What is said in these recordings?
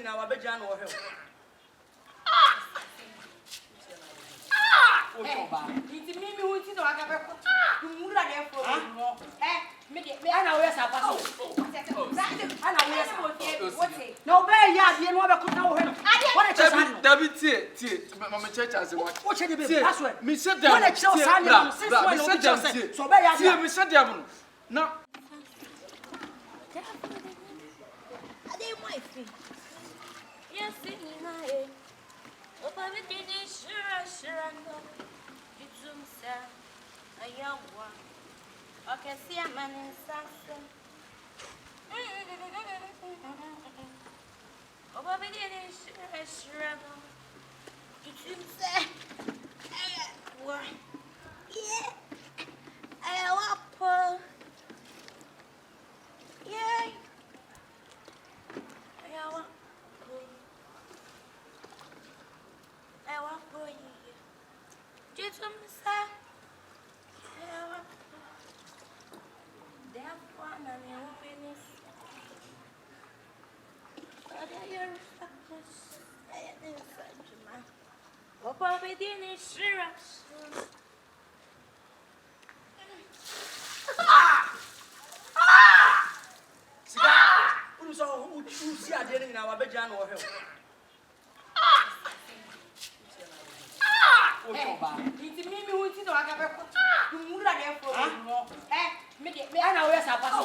na wa beja na wo hwe. O choba. Iti mimi hu ti do aga be ko. Mura de fo no. Me ana wo yesa pa so. Ana wo yesa wo te. Na obe ya de no be ko na wo hwe no. What a chance. David tie. Mama church as what. What should be password? Me said that. What a chance Sunday. So be ya. Tie me said that. No. Ade my free. Yes, in my Opa me dini shira no. Itum sa ayawa. Okay, see a man in Saxon. Opa me dini shira no. Itum sa ayawa. Yeah. Ayawa po. Yeah. Ayawa. I want for you. Just from the side. Therefore, I'm finish. But you're I didn't find you, man. Papa, we didn't share us. So who see ade na wa beja na wo hwe. O choba. Iti mimi hu ti do aga be ko. Mura de fo no. Me ana wo yesa pa so.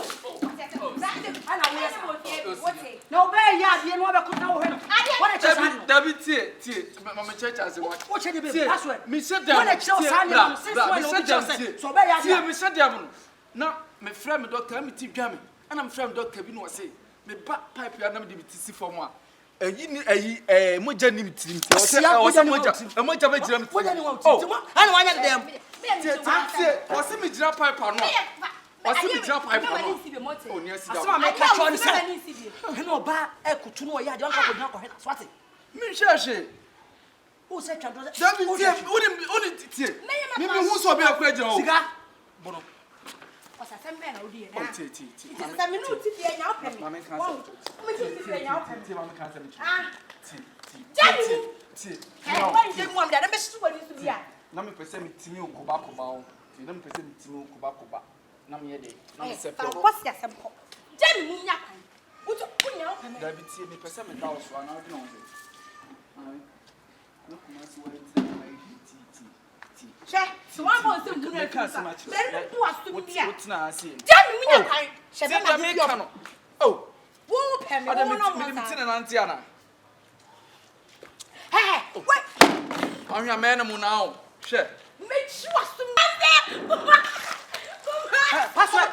Ana wo yesa wo te. Na obe ya de no be ko na wo hwe no. What a chance. David tie. Mama church as what. What should be password? Me said that. What a chance Sunday. So be ya. Tie me said that. No, me friend me doctor me ti dwa me. Ana me friend doctor bi no say me ba pipe ya na me de bitisi for mo a eyi moja ni mitirim ti o se moja be jira mitirim moja ni wa mitirim ana wanya dem tie o se me jira pipe no o se me jira pipe no o ni asi da asema me ka cho ni se he no ba e kutu no ya de anka ko dina ko he na swate me sheshe o se twa do David tie tie me hu so be akwa jira o siga bono Osa sembe na odi na. tie Sa me no ti fi enya opem. Mama kan Me ti fi enya opem. tie mama kan se me tie Why you take mom there? Me su wani su bia. na me pese me timi okoba o na me pese me timi okoba na me ye de na me se pe Ko si asem ko. Jemi mu nya kan. Uto kunya opem. David tie me pese me da o so na odi na o se no kuma si wa ti Che, so one go say mu na ka sa. Me do asu bia. What na ase Jemi mu nya kan. She be na me ka no oh wo opem me ada wo me no me mo. ti na nanti ana Hey, wait. Ahwa me na mu na o hwe Me chi asu me. password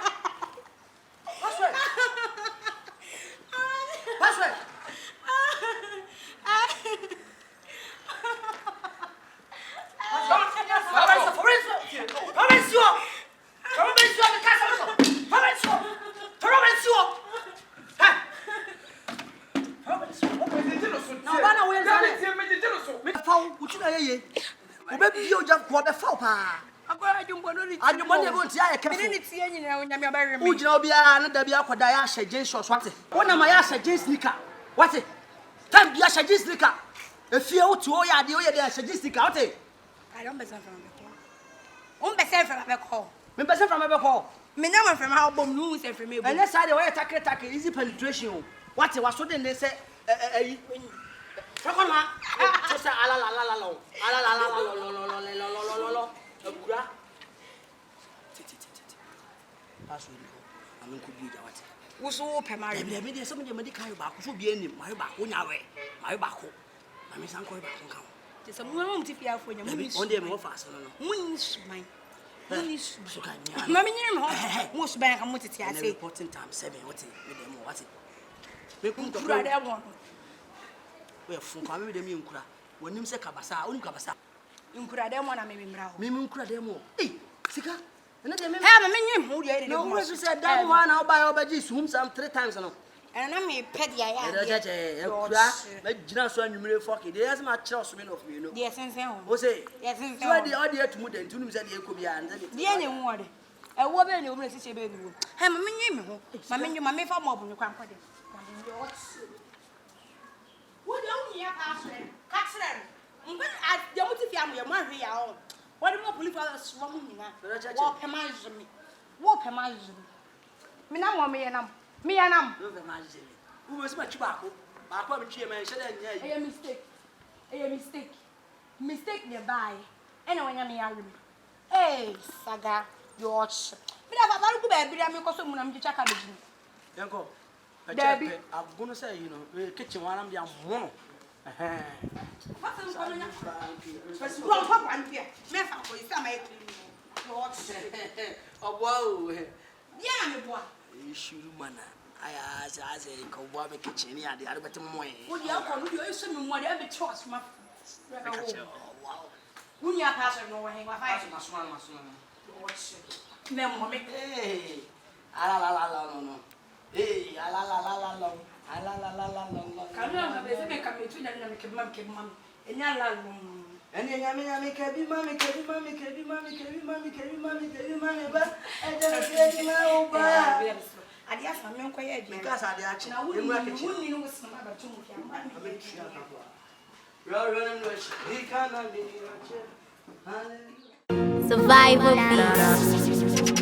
password Adwumone go ntia ye kefo. Me ni tie nyina onyame abarwe me. Ujina obia na da bia akoda ya hye jeans swate. Wona ma ya hye jeans sneaker. Wate? Tam bia hye jeans sneaker. Efie wotu o ya de o ye de hye jeans sneaker wate? I don't besan from me call. Besan from me call. Me person from me call. Me na from how bom no say from me. Ene sa de we take easy penetration o. Wate waso de ne se ayi. Fakoma. To say ala la la la la. Ala la la la la. Akura. Password ko. Amen ko bi ja wate. Wo so pemare. Ebi me de so me de medical ba ko so bi anim. Ma ba ko nyawe. Ma ba ko. Ma me san ko ba ko kan. Te se mu mu ti fi afo nya mu ni. On de me offer so no. Mu ni suman. Mu ni suman. So kan nya. Ma me nyim ho. Mu suban ka mu tete ase. Reporting time 7 what me dem what. Me kun to Kura de won. We fun kwa me de me nkura. Wonim se kabasa, onim kabasa. Nkura de mo na me mimra ho. Me nkura de mo. Eh, sika. Ena de me. Ha me nyim ho de de. No, we say that one na oba sum some 3 times no. And na me pet ya ya. E kura, me gina so anwumire foke. De yes ma kire so me no of me no. De sensen ho. O say. Yes sensen. So de all the atumu de ntunim say de ekobia and then. De anya hu ode. E wo be ne wo me sise be ni wo. Ha me nyim ho. Ma me nyim ma me fa mo bu ni kwa nkode. nua ka sere mbe de mo ti fi am ye mo ahwe ya o wo de mo police officer mo nyina wo pema jimi wo pema jimi me na mo me ye nam no ve ma jele wo se ma chi ba ko me twie me hye da nya yi mistake ne bai ene wanya me yawem saga yo ch me da baba ku ba bia me ko so mu na me chaka beji yanko Debbie, I'm gonna say, you know, kitchen one of the mono. What's the one? Well, Papa, I'm here. Never for you, some oh, whoa. Yeah, my boy. You should, man. I say, go warm a kitchen here, the other better way. Would you call you? You should be more ever trust my. Wow. When you are passing no way, my Memo, hey, no. Hey, la. Come on, I'm going to make mom. And yalla. And then mommy, but I don't get my own. I guess I'm not quiet because I actually wouldn't know what's another two. Survival Beats.